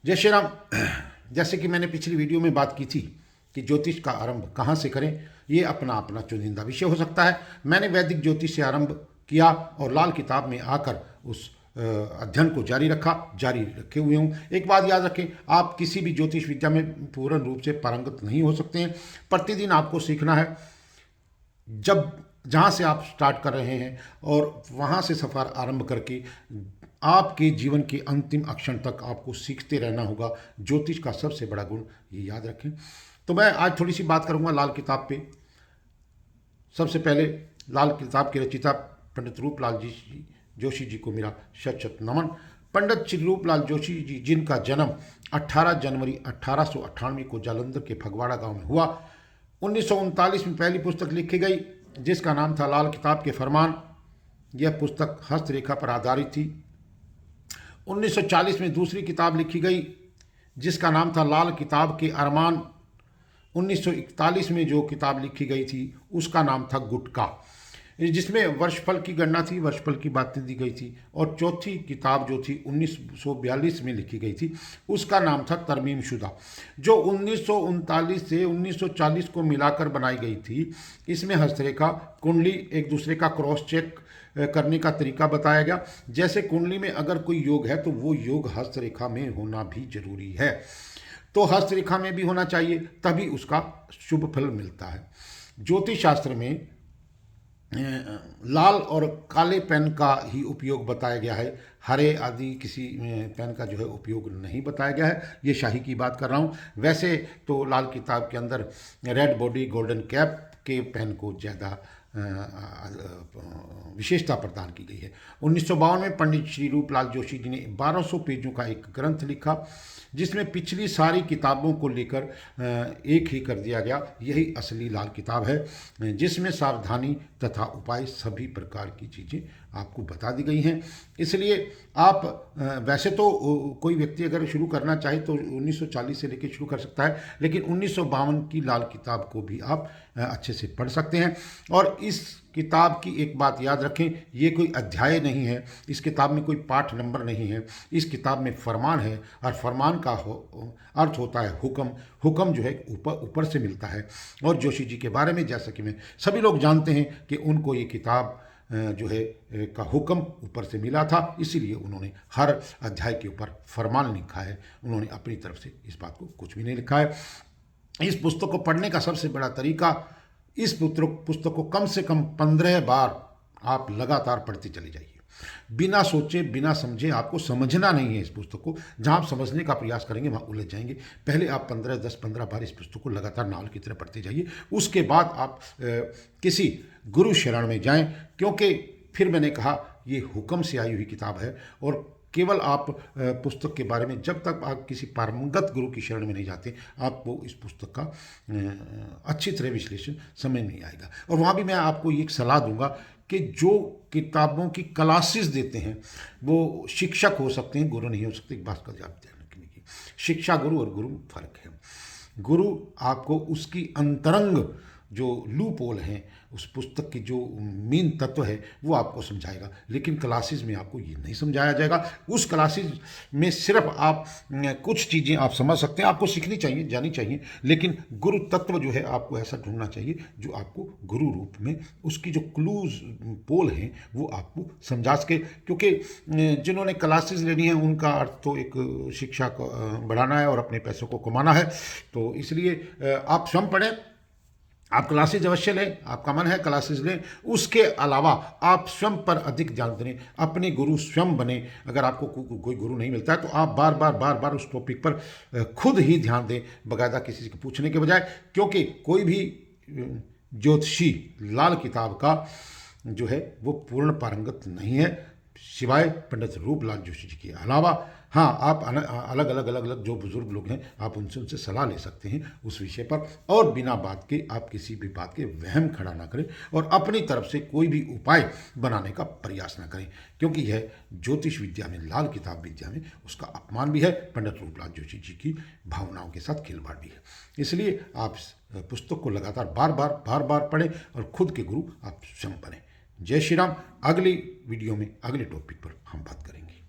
जय श्री राम। जैसे कि मैंने पिछली वीडियो में बात की थी कि ज्योतिष का आरंभ कहाँ से करें, ये अपना अपना चुनिंदा विषय हो सकता है। मैंने वैदिक ज्योतिष से आरंभ किया और लाल किताब में आकर उस अध्ययन को जारी रखे हुए हूँ। एक बात याद रखें, आप किसी भी ज्योतिष विद्या में पूर्ण रूप से पारंगत नहीं हो सकते हैं। प्रतिदिन आपको सीखना है। जब जहाँ से आप स्टार्ट कर रहे हैं और वहाँ से सफ़र आरंभ करके आपके जीवन के अंतिम अक्षण तक आपको सीखते रहना होगा। ज्योतिष का सबसे बड़ा गुण ये याद रखें। तो मैं आज थोड़ी सी बात करूँगा लाल किताब पे। सबसे पहले लाल किताब के रचिता पंडित रूपलाल जी जोशी जी को मेरा शत शत नमन। पंडित श्री रूपलाल जोशी जी, जिनका जन्म 18 जनवरी 1898 को जालंधर के फगवाड़ा गांव में हुआ। 1939 में पहली पुस्तक लिखी गई जिसका नाम था लाल किताब के फरमान। यह पुस्तक हस्तरेखा पर आधारित थी। 1940 में दूसरी किताब लिखी गई जिसका नाम था लाल किताब के अरमान। 1941 में जो किताब लिखी गई थी उसका नाम था गुटका, जिसमें वर्षफल की गणना थी, वर्षफल की बातें दी गई थी। और चौथी किताब जो थी 1942 में लिखी गई थी, उसका नाम था तरमीम शुदा, जो 1939 से 1940 को मिलाकर बनाई गई थी। इसमें हस्तरेखा, कुंडली, एक दूसरे का क्रॉस चेक करने का तरीका बताया गया। जैसे कुंडली में अगर कोई योग है तो वो योग हस्तरेखा में होना भी जरूरी है, तो हस्तरेखा में भी होना चाहिए, तभी उसका शुभ फल मिलता है। ज्योतिष शास्त्र में लाल और काले पेन का ही उपयोग बताया गया है। हरे आदि किसी पेन का जो है उपयोग नहीं बताया गया है। ये शाही की बात कर रहा हूँ। वैसे तो लाल किताब के अंदर रेड बॉडी गोल्डन कैप के पेन को ज़्यादा विशेषता प्रदान की गई है। 1952 में पंडित श्री रूपलाल जोशी जी ने 1200 पेजों का एक ग्रंथ लिखा जिसमें पिछली सारी किताबों को लेकर एक ही कर दिया गया। यही असली लाल किताब है जिसमें सावधानी तथा उपाय सभी प्रकार की चीज़ें आपको बता दी गई हैं। इसलिए आप वैसे तो कोई व्यक्ति अगर शुरू करना चाहे तो 1940 से लेकर शुरू कर सकता है, लेकिन 1952 की लाल किताब को भी आप अच्छे से पढ़ सकते हैं। और इस किताब की एक बात याद रखें, ये कोई अध्याय नहीं है, इस किताब में कोई पाठ नंबर नहीं है। इस किताब में फरमान है और फरमान का अर्थ होता है हुक्म। हुक्म जो है ऊपर से मिलता है। और जोशी जी के बारे में जैसा कि मैं सभी लोग जानते हैं कि उनको ये किताब जो है का हुक्म ऊपर से मिला था, इसीलिए उन्होंने हर अध्याय के ऊपर फरमान लिखा है। उन्होंने अपनी तरफ से इस बात को कुछ भी नहीं लिखा है। इस पुस्तक को पढ़ने का सबसे बड़ा तरीका, इस पुस्तक को कम से कम 15 बार आप लगातार पढ़ते चले जाइए। बिना सोचे बिना समझे, आपको समझना नहीं है इस पुस्तक को। जहां आप समझने का प्रयास करेंगे वहां उलझ जाएंगे। पहले आप 10-15 बार इस पुस्तक को लगातार नावल की तरह पढ़ते जाइए। उसके बाद आप किसी गुरु शरण में जाएं, क्योंकि फिर मैंने कहा ये हुक्म से आई हुई किताब है। और केवल आप पुस्तक के बारे में जब तक आप किसी पारंगत गुरु की शरण में नहीं जाते, आपको इस पुस्तक का अच्छी तरह विश्लेषण समझ नहीं आएगा। और वहाँ भी मैं आपको ये सलाह दूंगा कि जो किताबों की क्लासेस देते हैं वो शिक्षक हो सकते हैं, गुरु नहीं हो सकते। एक बात का ध्यान रखने की, शिक्षा गुरु और गुरु फर्क है। गुरु आपको उसकी अंतरंग जो लूप होल हैं, उस पुस्तक की जो मेन तत्व है वो आपको समझाएगा, लेकिन क्लासेस में आपको ये नहीं समझाया जाएगा। उस क्लासेस में सिर्फ आप कुछ चीज़ें आप समझ सकते हैं, आपको सीखनी चाहिए, जानी चाहिए, लेकिन गुरु तत्व जो है आपको ऐसा ढूंढना चाहिए जो आपको गुरु रूप में उसकी जो क्लूज पोल हैं वो आपको समझा सके। क्योंकि जिन्होंने क्लासेस लेनी है उनका अर्थ तो एक शिक्षा को बढ़ाना है और अपने पैसों को कमाना है। तो इसलिए आप स्वयं पढ़ें, आप क्लासेज अवश्य लें, आपका मन है क्लासेज लें। उसके अलावा आप स्वयं पर अधिक ध्यान दें, अपने गुरु स्वयं बने। अगर आपको कोई गुरु नहीं मिलता है तो आप बार बार उस टॉपिक पर खुद ही ध्यान दें, बाकायदा किसी से पूछने के बजाय। क्योंकि कोई भी ज्योतिषी लाल किताब का जो है वो पूर्ण पारंगत नहीं है, सिवाय पंडित रूपलाल जोशी जी के अलावा। हाँ, आप अलग अलग जो बुजुर्ग लोग हैं आप उनसे सलाह ले सकते हैं उस विषय पर। और बिना बात के आप किसी भी बात के वहम खड़ा ना करें और अपनी तरफ से कोई भी उपाय बनाने का प्रयास ना करें, क्योंकि यह ज्योतिष विद्या में, लाल किताब विद्या में उसका अपमान भी है। पंडित रूपलाल जोशी जी की भावनाओं के साथ खिलवाड़ भी है। इसलिए आप पुस्तक को लगातार बार बार पढ़ें और खुद के गुरु आप स्वयं बने। जय श्री राम। अगली वीडियो में अगले टॉपिक पर हम बात करेंगे।